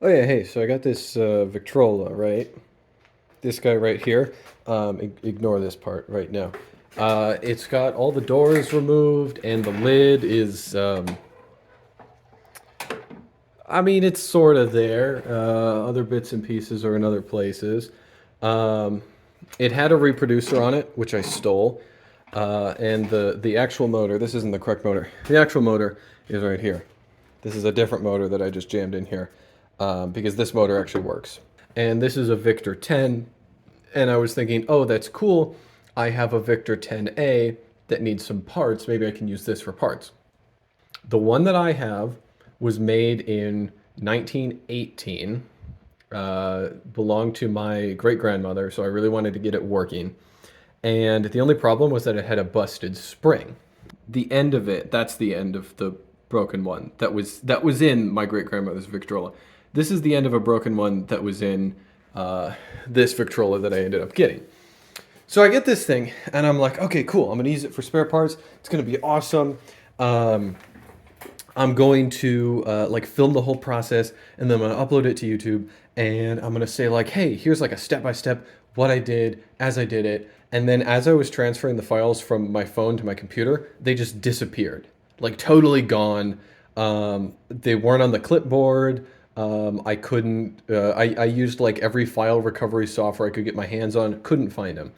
Oh yeah, hey, so I got this Victrola, right? This guy right here. Ignore this part right now. It's got all the doors removed and the lid is, I mean, it's sort of there. Other bits and pieces are in other places. Um, it had a reproducer on it, which I stole. And the actual motor, this isn't the correct motor. The actual motor is right here. This is a different motor that I just jammed in here because this motor actually works. And this is a Victor 10. And I was thinking, oh, that's cool. I have a Victor 10A that needs some parts. Maybe I can use this for parts. The one that I have was made in 1918, belonged to my great grandmother, so I really wanted to get it working. And the only problem was that it had a busted spring. The end of it, that's the end of the broken one. That was in my great grandmother's Victrola. This is the end of a broken one that was in this Victrola that I ended up getting. So I get this thing, and I'm like, okay, cool. I'm gonna use it for spare parts. It's gonna be awesome. Um, I'm going to like film the whole process, and then I'm gonna upload it to YouTube, and I'm gonna say like, hey, here's like a step by step what I did as I did it, and then as I was transferring the files from my phone to my computer, they just disappeared, like totally gone. They weren't on the clipboard. I couldn't. I used like every file recovery software I could get my hands on. Couldn't find them.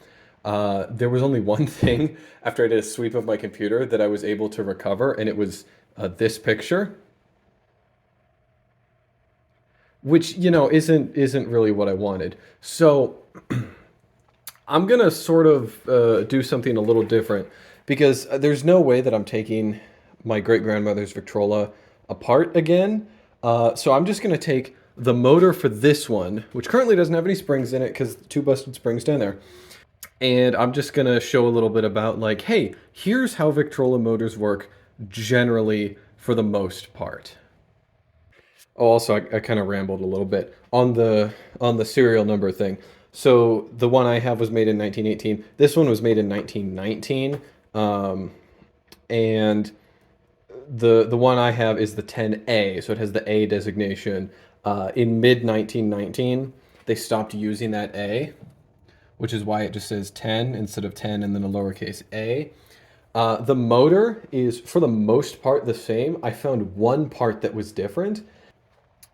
There was only one thing after I did a sweep of my computer that I was able to recover, and it was this picture, which isn't really what I wanted. So I'm gonna sort of do something a little different because there's no way that I'm taking my great grandmother's Victrola apart again. So I'm just gonna take the motor for this one, which currently doesn't have any springs in it because two busted springs down there. And I'm just gonna show a little bit about like, hey, here's how Victrola motors work generally for the most part. Oh, also, I kind of rambled a little bit on the serial number thing. So the one I have was made in 1918. This one was made in 1919, and the one I have is the 10A, so it has the A designation. In mid 1919, they stopped using that A, which is why it just says 10 instead of 10 and then a lowercase a. The motor is, for the most part, the same. I found one part that was different.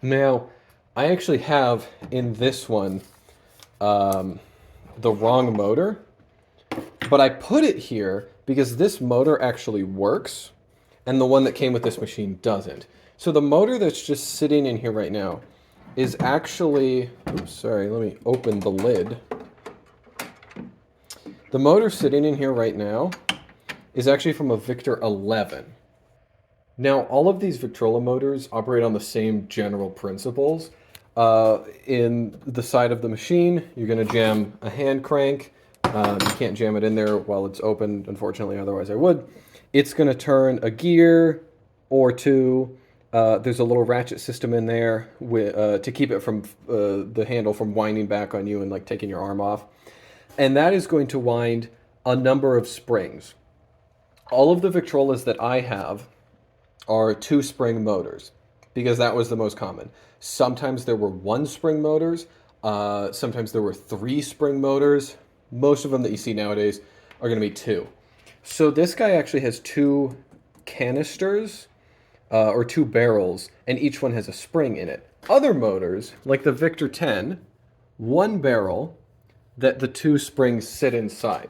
Now, I actually have in this one the wrong motor, but I put it here because this motor actually works, and the one that came with this machine doesn't. So the motor that's just sitting in here right now is actually, oops, sorry, let me open the lid. The motor sitting in here right now is actually from a Victor 11. Now, all of these Victrola motors operate on the same general principles. In the side of the machine, you're going to jam a hand crank. You can't jam it in there while it's open, unfortunately, otherwise I would. It's going to turn a gear or two. There's a little ratchet system in there to keep it from the handle from winding back on you and like taking your arm off. And that is going to wind a number of springs. All of the Victrolas that I have are two spring motors because that was the most common. Sometimes there were one spring motors, sometimes there were three spring motors. Most of them that you see nowadays are going to be two. So this guy actually has two canisters or two barrels, and each one has a spring in it. Other motors, like the Victor 10, one barrel that the two springs sit inside.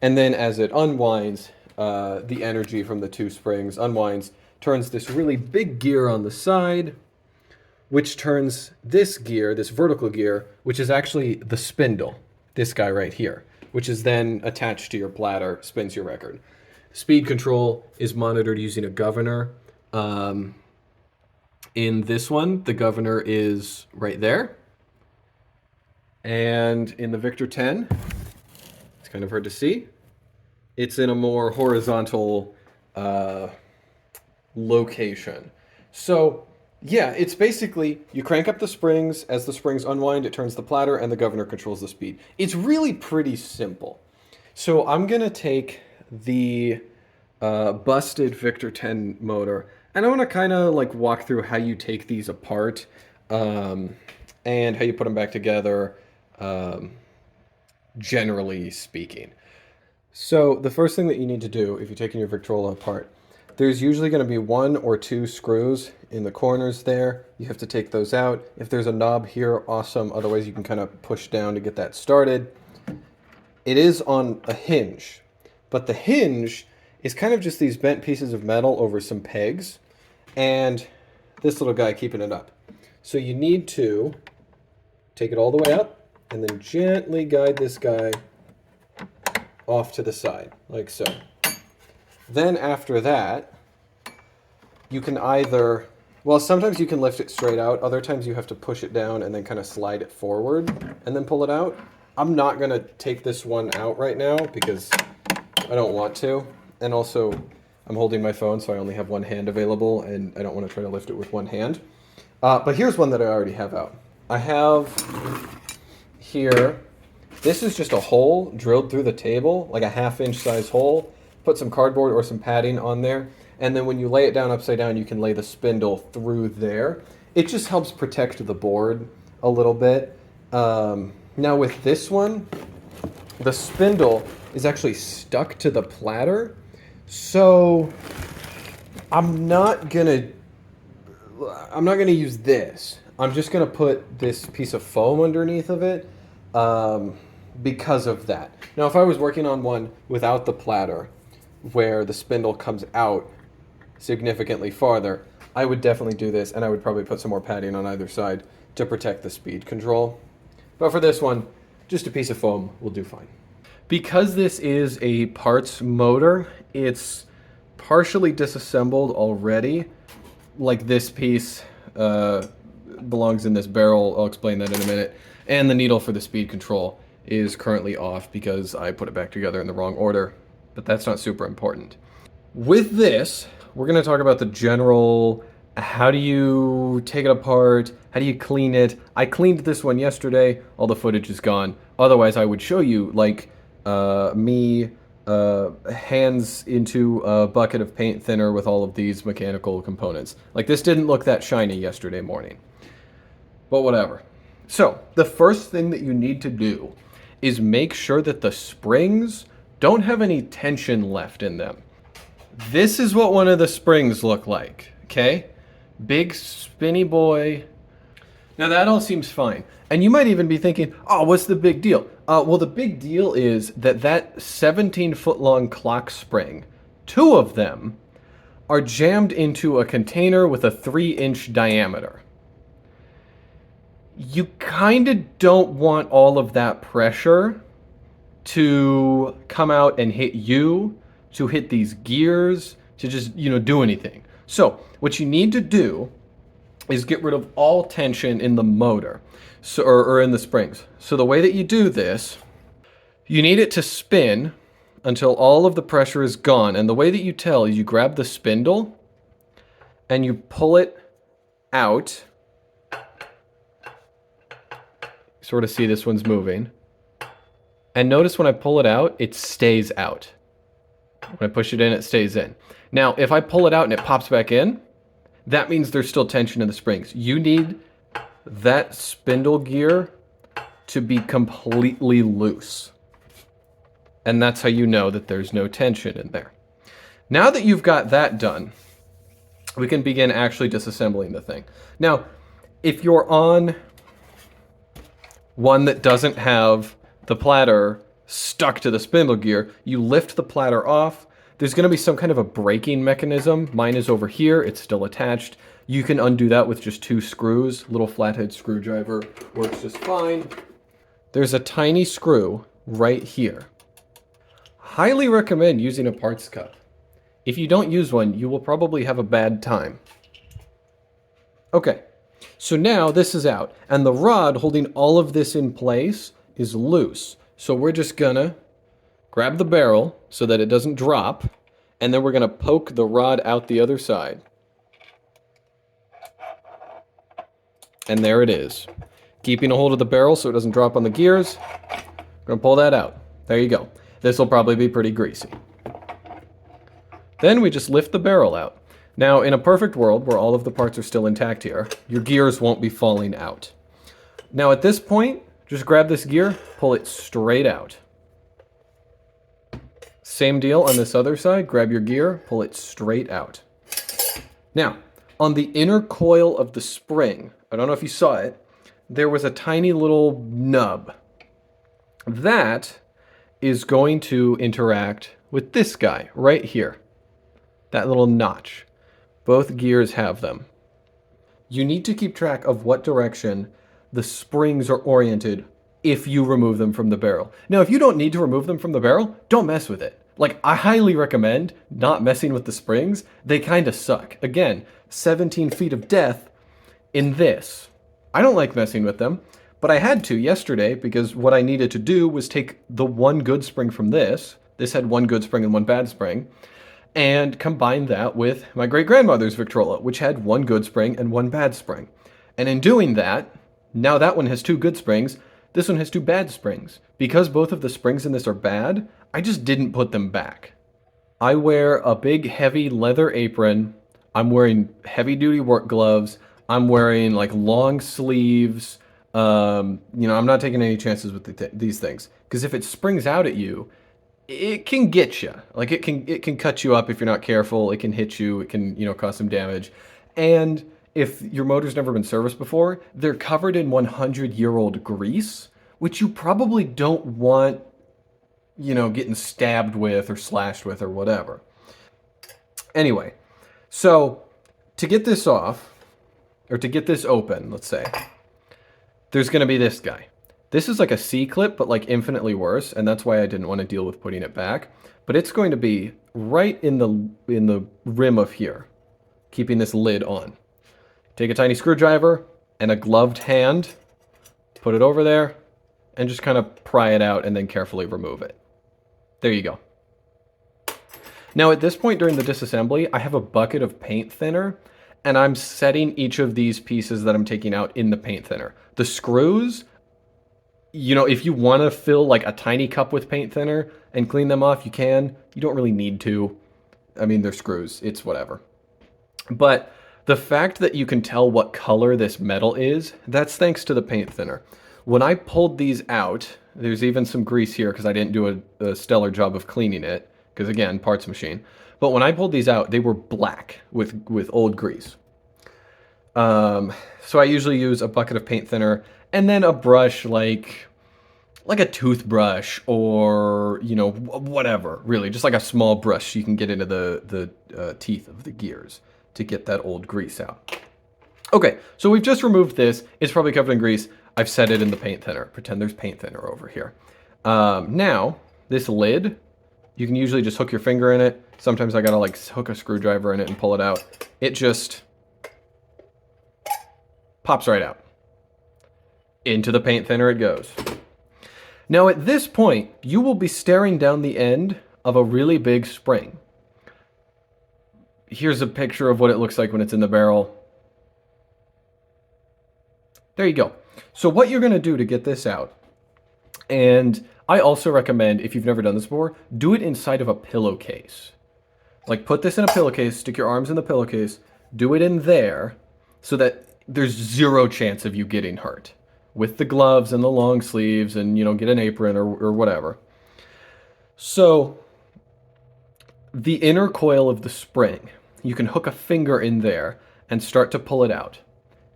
And then as it unwinds, the energy from the two springs unwinds, turns this really big gear on the side, which turns this gear, this vertical gear, which is actually the spindle, this guy right here, which is then attached to your bladder, spins your record. Speed control is monitored using a governor. In this one, the governor is right there. And in the Victor 10, it's kind of hard to see. It's in a more horizontal location. So yeah, it's basically you crank up the springs. As the springs unwind, it turns the platter, and the governor controls the speed. It's really pretty simple. So I'm gonna take the busted Victor 10 motor, and I want to kind of like walk through how you take these apart. and how you put them back together, um, generally speaking. So the first thing that you need to do if you're taking your Victrola apart, there's usually going to be 1 or 2 screws in the corners there. You have to take those out. If there's a knob here, awesome. Otherwise, you can kind of push down to get that started. It is on a hinge, but the hinge is kind of just these bent pieces of metal over some pegs, and this little guy keeping it up. So you need to take it all the way up and then gently guide this guy off to the side, like so. Then after that, you can either, well, sometimes you can lift it straight out. Other times you have to push it down and then kind of slide it forward and then pull it out. I'm not going to take this one out right now because I don't want to. And also, I'm holding my phone, so I only have one hand available, and I don't want to try to lift it with one hand. But here's one that I already have out. I have here, this is just a hole drilled through the table, like a 1/2-inch size hole. Put some cardboard or some padding on there, and then when you lay it down upside down, you can lay the spindle through there. It just helps protect the board a little bit. Now with this one, the spindle is actually stuck to the platter, so I'm not gonna use this. I'm just gonna put this piece of foam underneath of it because of that. Now if I was working on one without the platter, where the spindle comes out significantly farther, I would definitely do this, and I would probably put some more padding on either side to protect the speed control. But for this one, just a piece of foam will do fine. Because this is a parts motor, it's partially disassembled already. Like this piece belongs in this barrel, I'll explain that in a minute. And the needle for the speed control is currently off because I put it back together in the wrong order. But that's not super important. With this, we're going to talk about the general, how do you take it apart, how do you clean it. I cleaned this one yesterday, all the footage is gone. Otherwise, I would show you, like, me hands into a bucket of paint thinner with all of these mechanical components. Like, this didn't look that shiny yesterday morning. But whatever. So, the first thing that you need to do is make sure that the springs don't have any tension left in them. This is what one of the springs look like, okay? Big spinny boy. Now that all seems fine. And you might even be thinking, oh, what's the big deal? Well, the big deal is that 17-foot long clock spring, 2 of them are jammed into a container with a 3-inch diameter. You kind of don't want all of that pressure to come out and hit you, to hit these gears, to just, do anything. So what you need to do is get rid of all tension in the motor, so, or in the springs. So the way that you do this, you need it to spin until all of the pressure is gone. And the way that you tell is you grab the spindle and you pull it out. Sort of see this one's moving. And notice when I pull it out, it stays out. When I push it in, it stays in. Now, if I pull it out and it pops back in, that means there's still tension in the springs. You need that spindle gear to be completely loose. And that's how you know that there's no tension in there. Now that you've got that done, we can begin actually disassembling the thing. Now, if you're on one that doesn't have the platter stuck to the spindle gear, you lift the platter off. There's going to be some kind of a braking mechanism. Mine is over here. It's still attached. You can undo that with just 2 screws. Little flathead screwdriver works just fine. There's a tiny screw right here. Highly recommend using a parts cup. If you don't use one, you will probably have a bad time. Okay, so now this is out, and the rod holding all of this in place is loose. So we're just gonna grab the barrel so that it doesn't drop, and then we're gonna poke the rod out the other side. And there it is. Keeping a hold of the barrel so it doesn't drop on the gears. We're gonna pull that out. There you go. This will probably be pretty greasy. Then we just lift the barrel out. Now, in a perfect world where all of the parts are still intact here, your gears won't be falling out. Now at this point, just grab this gear, pull it straight out. Same deal on this other side, grab your gear, pull it straight out. Now, on the inner coil of the spring, I don't know if you saw it, there was a tiny little nub. That is going to interact with this guy right here. That little notch. Both gears have them. You need to keep track of what direction the springs are oriented if you remove them from the barrel. Now, if you don't need to remove them from the barrel, don't mess with it. Like, I highly recommend not messing with the springs. They kind of suck. Again, 17 feet of death in this. I don't like messing with them, but I had to yesterday because what I needed to do was take the one good spring from this. This had one good spring and one bad spring, and combine that with my great-grandmother's Victrola, which had one good spring and one bad spring. And in doing that, now that one has two good springs, this one has two bad springs. Because both of the springs in this are bad, I just didn't put them back. I wear a big heavy leather apron, I'm wearing heavy duty work gloves, I'm wearing like long sleeves, you know, I'm not taking any chances with these things. Because if it springs out at you, it can get you. Like it can cut you up if you're not careful. It can hit you. It can, you know, cause some damage. And if your motor's never been serviced before, they're covered in 100-year-old grease, which you probably don't want, you know, getting stabbed with or slashed with or whatever. Anyway, so to get this off, or to get this open, let's say, there's going to be this guy. This is like a C-clip, but like infinitely worse, and that's why I didn't want to deal with putting it back. But it's going to be right in the rim of here, keeping this lid on. Take a tiny screwdriver and a gloved hand, put it over there, and just kind of pry it out and then carefully remove it. There you go. Now at this point during the disassembly, I have a bucket of paint thinner, and I'm setting each of these pieces that I'm taking out in the paint thinner. The screws, you know, if you want to fill like a tiny cup with paint thinner and clean them off, you can. You don't really need to. I mean, they're screws. It's whatever. But the fact that you can tell what color this metal is, that's thanks to the paint thinner. When I pulled these out, there's even some grease here because I didn't do a stellar job of cleaning it. Because again, parts machine. But when I pulled these out, they were black with old grease. So I usually use a bucket of paint thinner and then a brush like a toothbrush or, you know, whatever, really. Just like a small brush you can get into the teeth of the gears to get that old grease out. Okay, so we've just removed this. It's probably covered in grease. I've set it in the paint thinner. Pretend there's paint thinner over here. Now, this lid, you can usually just hook your finger in it. Sometimes I gotta like hook a screwdriver in it and pull it out. It just pops right out. Into the paint thinner it goes. Now at this point, you will be staring down the end of a really big spring. Here's a picture of what it looks like when it's in the barrel. There you go. So what you're gonna do to get this out, and I also recommend, if you've never done this before, do it inside of a pillowcase. Like put this in a pillowcase, stick your arms in the pillowcase, do it in there so that there's zero chance of you getting hurt. With the gloves and the long sleeves and, you know, get an apron or whatever. So the inner coil of the spring, you can hook a finger in there and start to pull it out.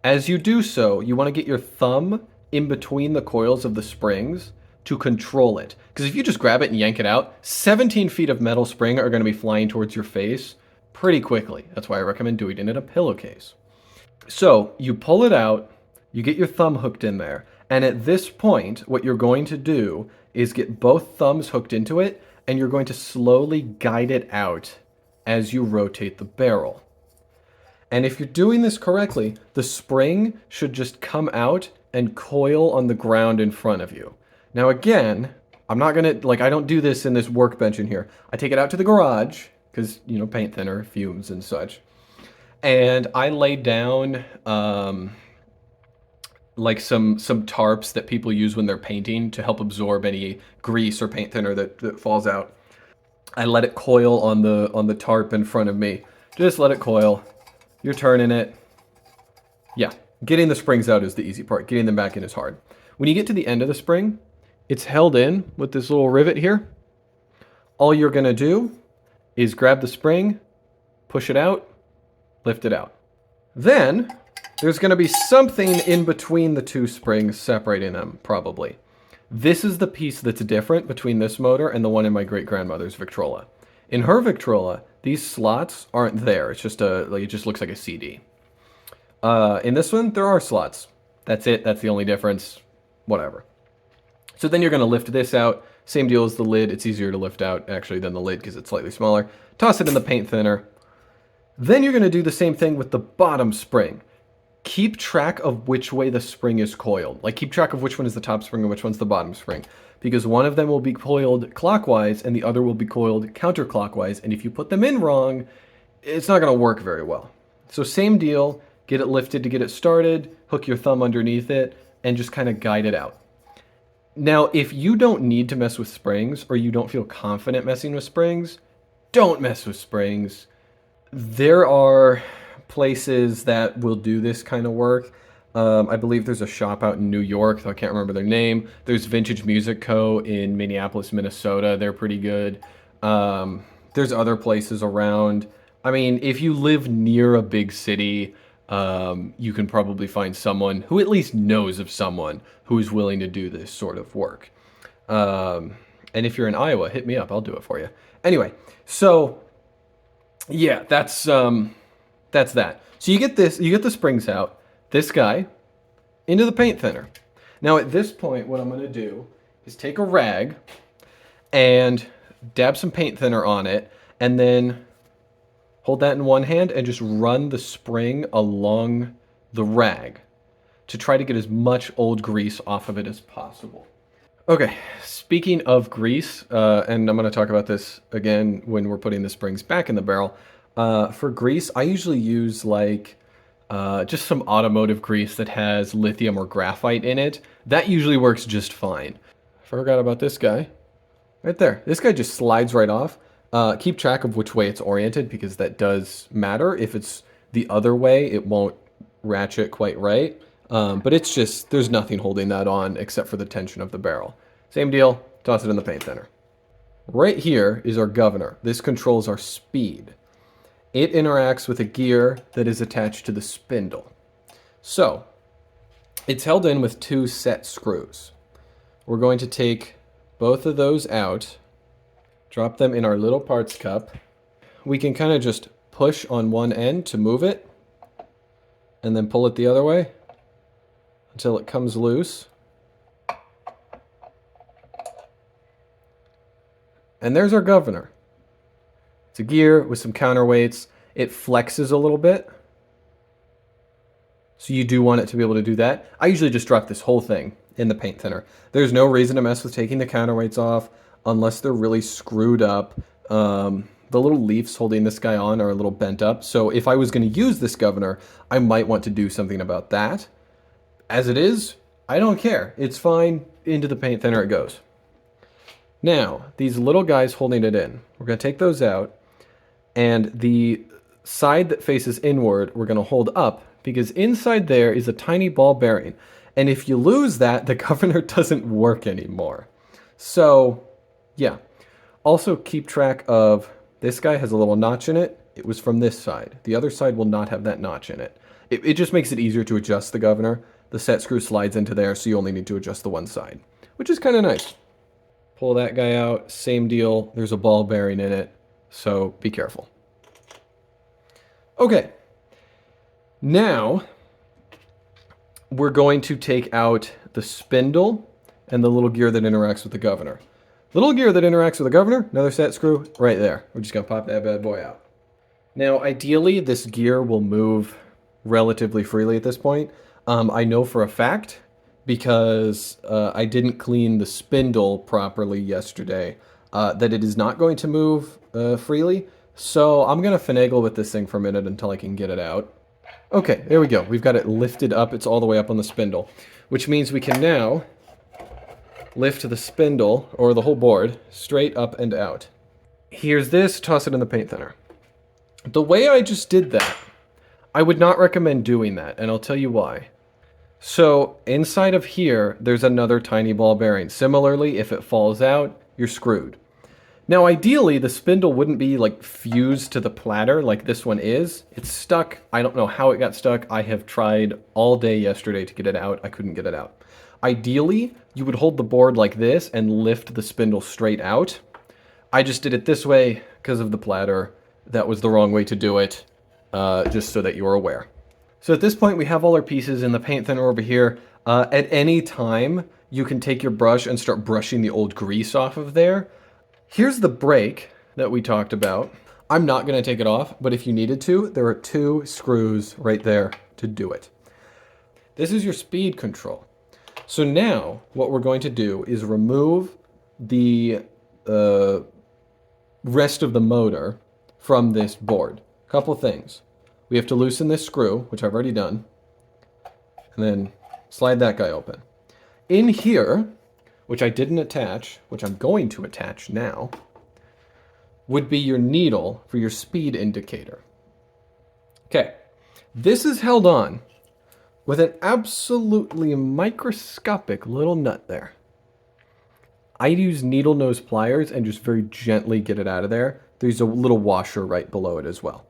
As you do so, you want to get your thumb in between the coils of the springs to control it. Because if you just grab it and yank it out, 17 feet of metal spring are going to be flying towards your face pretty quickly. That's why I recommend doing it in a pillowcase. So you pull it out, you get your thumb hooked in there, and at this point, what you're going to do is get both thumbs hooked into it, and you're going to slowly guide it out as you rotate the barrel. And if you're doing this correctly, the spring should just come out and coil on the ground in front of you. Now again, I'm not gonna, like, I don't do this in this workbench in here. I take it out to the garage, because, you know, paint thinner, fumes and such. And I lay down, like some tarps that people use when they're painting to help absorb any grease or paint thinner that falls out. I let it coil on the tarp in front of me, Just let it coil. You're turning it. Yeah, getting the springs out is the easy part. Getting them back in is hard. When you get to the end of the spring, it's held in with this little rivet here. All you're going to do is grab the spring, push it out, lift it out. Then there's going to be something in between the two springs separating them, probably. This is the piece that's different between this motor and the one in my great-grandmother's Victrola. In her Victrola, these slots aren't there. It's just it just looks like a CD. In this one, there are slots. That's it. That's the only difference. Whatever. So then you're going to lift this out. Same deal as the lid. It's easier to lift out, actually, than the lid because it's slightly smaller. Toss it in the paint thinner. Then you're going to do the same thing with the bottom spring. Keep track of which way the spring is coiled. Like, keep track of which one is the top spring and which one's the bottom spring. Because one of them will be coiled clockwise and the other will be coiled counterclockwise. And if you put them in wrong, it's not going to work very well. So same deal. Get it lifted to get it started. Hook your thumb underneath it and just kind of guide it out. Now, if you don't need to mess with springs or you don't feel confident messing with springs, don't mess with springs. There are places that will do this kind of work. I believe there's a shop out in New York, though I can't remember their name. There's Vintage Music Co. in Minneapolis, Minnesota. They're pretty good. There's other places around. I mean, if you live near a big city, you can probably find someone who at least knows of someone who is willing to do this sort of work. And if you're in Iowa, hit me up. I'll do it for you. Anyway, so yeah, that's that. So you get the springs out, this guy, into the paint thinner. Now at this point, what I'm going to do is take a rag and dab some paint thinner on it, and then hold that in one hand and just run the spring along the rag to try to get as much old grease off of it as possible. Okay, speaking of grease, and I'm going to talk about this again when we're putting the springs back in the barrel. For grease, I usually use just some automotive grease that has lithium or graphite in it. That usually works just fine. I forgot about this guy. Right there. This guy just slides right off. Keep track of which way it's oriented because that does matter. If it's the other way, it won't ratchet quite right. But it's just, there's nothing holding that on except for the tension of the barrel. Same deal, toss it in the paint thinner. Right here is our governor. This controls our speed. It interacts with a gear that is attached to the spindle. So, it's held in with two set screws. We're going to take both of those out, drop them in our little parts cup. We can kind of just push on one end to move it, and then pull it the other way until it comes loose. And there's our governor. It's a gear with some counterweights. It flexes a little bit. So you do want it to be able to do that. I usually just drop this whole thing in the paint thinner. There's no reason to mess with taking the counterweights off unless they're really screwed up. The little leaves holding this guy on are a little bent up. So if I was going to use this governor, I might want to do something about that. As it is, I don't care. It's fine. Into the paint thinner it goes. Now, these little guys holding it in, we're going to take those out, and the side that faces inward we're going to hold up because inside there is a tiny ball bearing. And if you lose that, the governor doesn't work anymore. So, yeah. Also keep track of, this guy has a little notch in it. It was from this side. The other side will not have that notch in it. It just makes it easier to adjust the governor. The set screw slides into there, so you only need to adjust the one side, which is kind of nice. Pull that guy out, same deal. There's a ball bearing in it, so be careful. Okay, now we're going to take out the spindle and the little gear that interacts with the governor. Little gear that interacts with the governor, another set screw right there. We're just going to pop that bad boy out. Now, ideally, this gear will move relatively freely at this point. I know for a fact because I didn't clean the spindle properly yesterday, that it is not going to move freely. So I'm going to finagle with this thing for a minute until I can get it out. Okay, there we go. We've got it lifted up. It's all the way up on the spindle, which means we can now lift the spindle, or the whole board, straight up and out. Here's this. Toss it in the paint thinner. The way I just did that, I would not recommend doing that, and I'll tell you why. So inside of here, there's another tiny ball bearing. Similarly, if it falls out, you're screwed. Now, ideally, the spindle wouldn't be like fused to the platter like this one is. It's stuck. I don't know how it got stuck. I have tried all day yesterday to get it out. I couldn't get it out. Ideally, you would hold the board like this and lift the spindle straight out. I just did it this way because of the platter. That was the wrong way to do it, just so that you are aware. So at this point, we have all our pieces in the paint thinner over here. At any time, you can take your brush and start brushing the old grease off of there. Here's the brake that we talked about. I'm not going to take it off, but if you needed to, there are 2 screws right there to do it. This is your speed control. So now what we're going to do is remove the rest of the motor from this board. Couple things. We have to loosen this screw, which I've already done, and then slide that guy open. In here, which I didn't attach, which I'm going to attach now, would be your needle for your speed indicator. Okay, this is held on with an absolutely microscopic little nut there. I use needle nose pliers and just very gently get it out of there. There's a little washer right below it as well.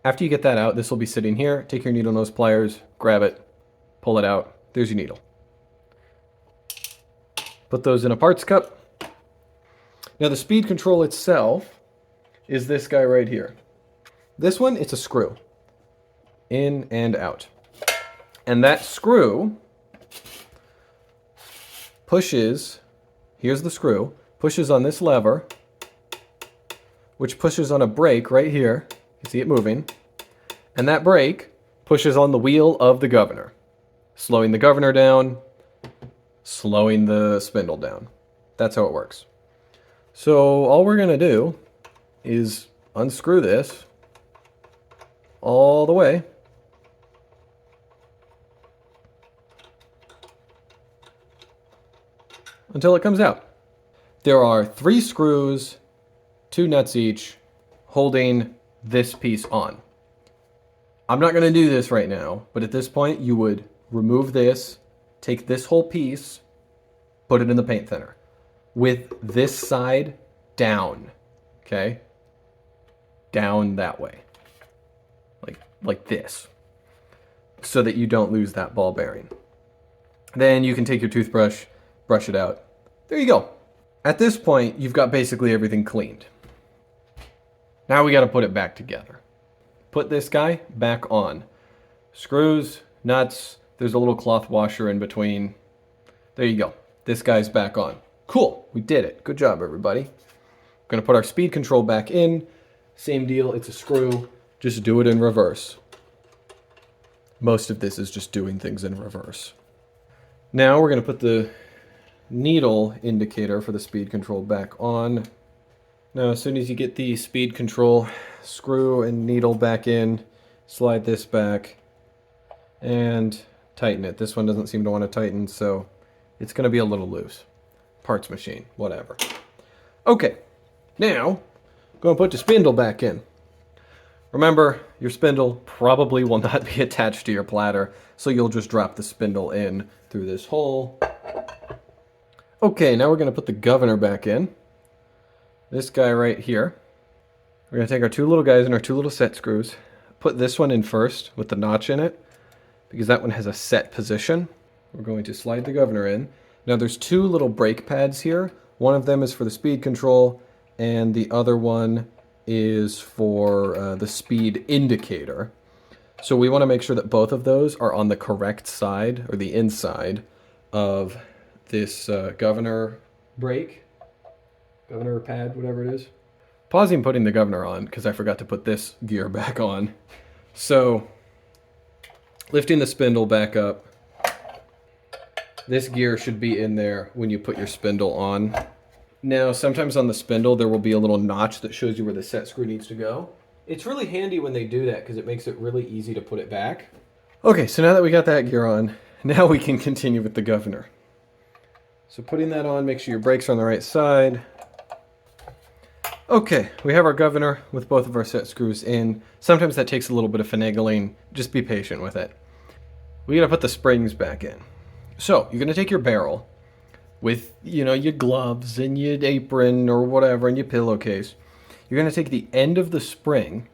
After you get that out, this will be sitting here. Take your needle nose pliers, grab it, pull it out. There's your needle. Put those in a parts cup. Now the speed control itself is this guy right here. This one, it's a screw. In and out. And that screw pushes, here's the screw, pushes on this lever, which pushes on a brake right here. You see it moving. And that brake pushes on the wheel of the governor, slowing the governor down, slowing the spindle down. That's how it works. So all we're going to do is unscrew this all the way. Until it comes out. There are 3 screws, 2 nuts each, holding this piece on. I'm not going to do this right now, but at this point you would remove this, take this whole piece, put it in the paint thinner with this side down, okay? Down that way, like this, so that you don't lose that ball bearing. Then you can take your toothbrush, brush it out. There you go. At this point, you've got basically everything cleaned. Now we got to put it back together. Put this guy back on. Screws, nuts, there's a little cloth washer in between. There you go. This guy's back on. Cool, we did it. Good job, everybody. We're gonna put our speed control back in. Same deal, it's a screw. Just do it in reverse. Most of this is just doing things in reverse. Now we're gonna put the needle indicator for the speed control back on. Now, as soon as you get the speed control screw and needle back in, slide this back and tighten it. This one doesn't seem to want to tighten, so it's going to be a little loose. Parts machine, whatever. Okay, now going to put the spindle back in. Remember, your spindle probably will not be attached to your platter, so you'll just drop the spindle in through this hole. Okay, now we're going to put the governor back in. This guy right here. We're going to take our 2 little guys and our 2 little set screws. Put this one in first with the notch in it, because that one has a set position. We're going to slide the governor in. Now there's 2 little brake pads here. One of them is for the speed control, and the other one is for the speed indicator. So we want to make sure that both of those are on the correct side, or the inside, of this governor brake. Governor pad, whatever it is. Pausing putting the governor on, because I forgot to put this gear back on. So, lifting the spindle back up. This gear should be in there when you put your spindle on. Now, sometimes on the spindle, there will be a little notch that shows you where the set screw needs to go. It's really handy when they do that, because it makes it really easy to put it back. Okay, so now that we got that gear on, now we can continue with the governor. So putting that on, make sure your brakes are on the right side. Okay, we have our governor with both of our set screws in. Sometimes that takes a little bit of finagling. Just be patient with it. We gotta put the springs back in. So, you're gonna take your barrel with, your gloves and your apron or whatever and your pillowcase. You're gonna take the end of the spring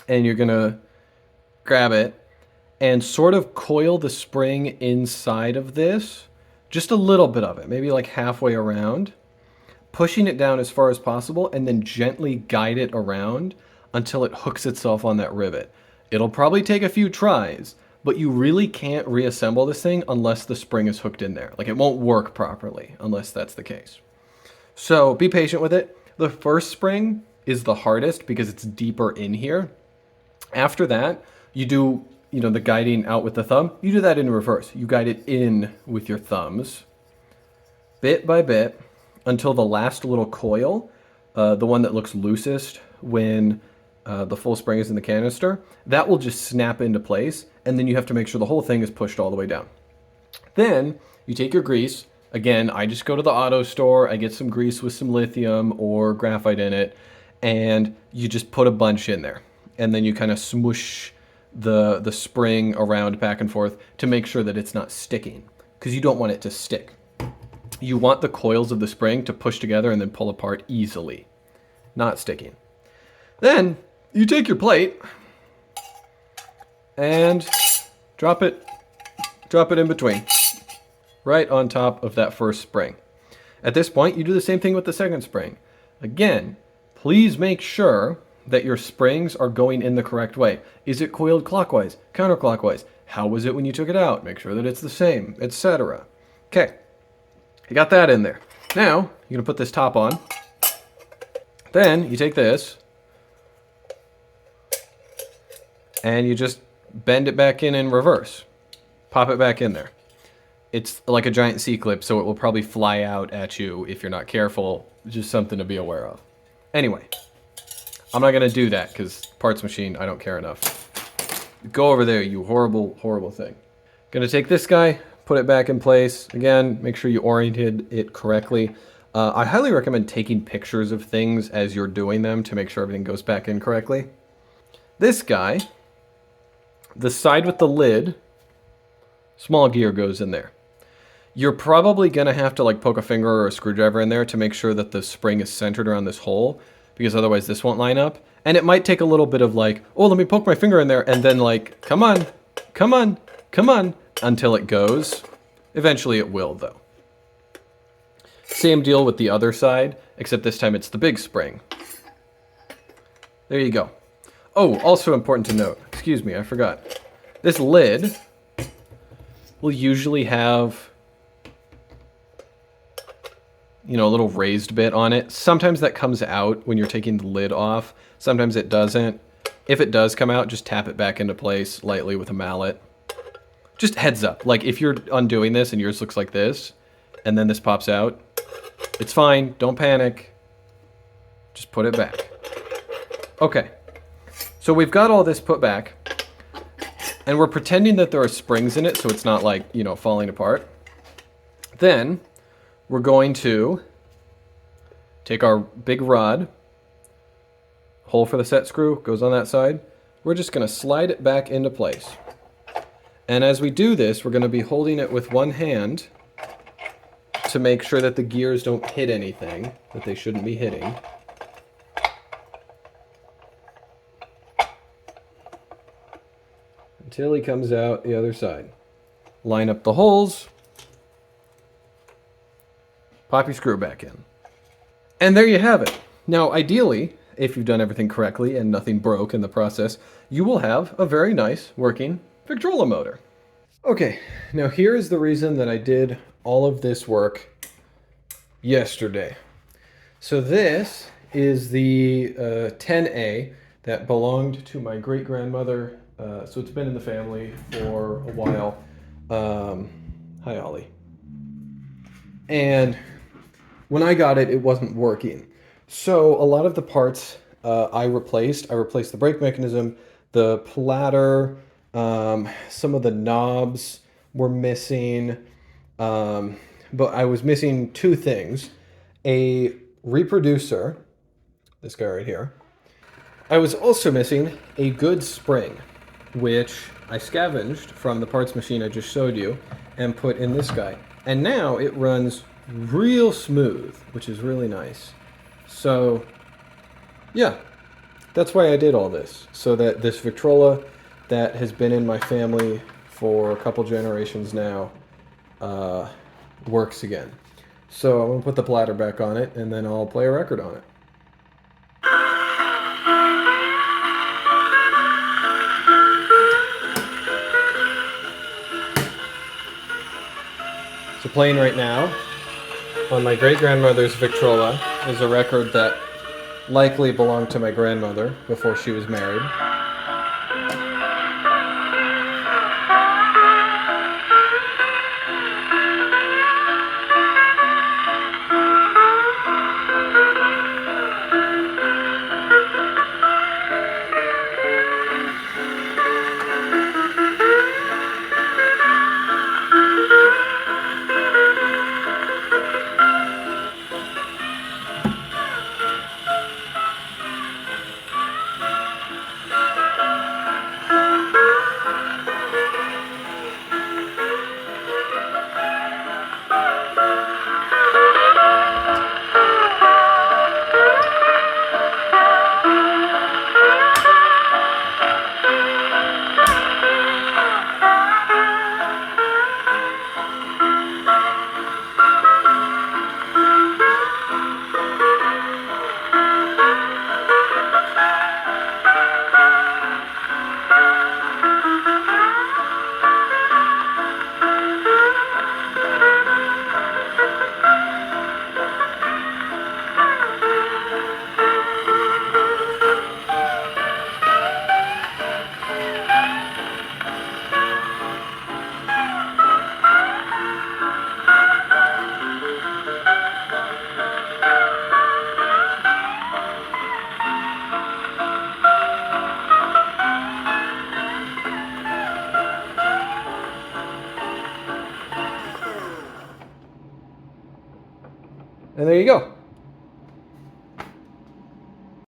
and you're gonna grab it and sort of coil the spring inside of this. Just a little bit of it, maybe like halfway around. Pushing it down as far as possible and then gently guide it around until it hooks itself on that rivet. It'll probably take a few tries, but you really can't reassemble this thing unless the spring is hooked in there. Like, it won't work properly unless that's the case. So be patient with it. The first spring is the hardest because it's deeper in here. After that, you do, the guiding out with the thumb. You do that in reverse. You guide it in with your thumbs, bit by bit, until the last little coil, the one that looks loosest when the full spring is in the canister, that will just snap into place, and then you have to make sure the whole thing is pushed all the way down. Then you take your grease. Again, I just go to the auto store, I get some grease with some lithium or graphite in it, and you just put a bunch in there. And then you kind of smoosh the spring around back and forth to make sure that it's not sticking, because you don't want it to stick. You want the coils of the spring to push together and then pull apart easily, not sticking. Then you take your plate and drop it in between, right on top of that first spring. At this point, you do the same thing with the second spring. Again, please make sure that your springs are going in the correct way. Is it coiled clockwise, counterclockwise? How was it when you took it out? Make sure that it's the same, etc. Okay. You got that in there. Now, you're going to put this top on. Then, you take this, and you just bend it back in reverse. Pop it back in there. It's like a giant C-clip, so it will probably fly out at you if you're not careful. Just something to be aware of. Anyway, I'm not going to do that, because parts machine, I don't care enough. Go over there, you horrible, horrible thing. Going to take this guy, put it back in place. Again, make sure you oriented it correctly. I highly recommend taking pictures of things as you're doing them to make sure everything goes back in correctly. This guy, the side with the lid, small gear goes in there. You're probably going to have to poke a finger or a screwdriver in there to make sure that the spring is centered around this hole, because otherwise this won't line up. And it might take a little bit of oh, let me poke my finger in there, and then come on, come on, come on, until it goes. Eventually it will, though. Same deal with the other side, except this time it's the big spring. There you go. Oh, also important to note, excuse me, I forgot. This lid will usually have, a little raised bit on it. Sometimes that comes out when you're taking the lid off. Sometimes it doesn't. If it does come out, just tap it back into place lightly with a mallet. Just heads up, if you're undoing this and yours looks like this, and then this pops out, it's fine, don't panic. Just put it back. Okay, so we've got all this put back, and we're pretending that there are springs in it, so it's not falling apart. Then, we're going to take our big rod, hole for the set screw, goes on that side. We're just gonna slide it back into place. And as we do this, we're going to be holding it with one hand to make sure that the gears don't hit anything that they shouldn't be hitting. Until he comes out the other side. Line up the holes. Pop your screw back in. And there you have it. Now, ideally, if you've done everything correctly and nothing broke in the process, you will have a very nice working Victrola motor. Okay, now here is the reason that I did all of this work yesterday. So this is the 10A that belonged to my great-grandmother. So it's been in the family for a while. Hi, Ollie. And when I got it, it wasn't working. So a lot of the parts I replaced the brake mechanism, the platter, some of the knobs were missing, but I was missing two things: a reproducer this guy right here. I was also missing a good spring, which I scavenged from the parts machine I just showed you and put in this guy. And now it runs real smooth, which is really nice. So, yeah, that's why I did all this. So that this Victrola that has been in my family for a couple generations now works again. So I'm going to put the bladder back on it, and then I'll play a record on it. So playing right now on my great-grandmother's Victrola is a record that likely belonged to my grandmother before she was married. And there you go.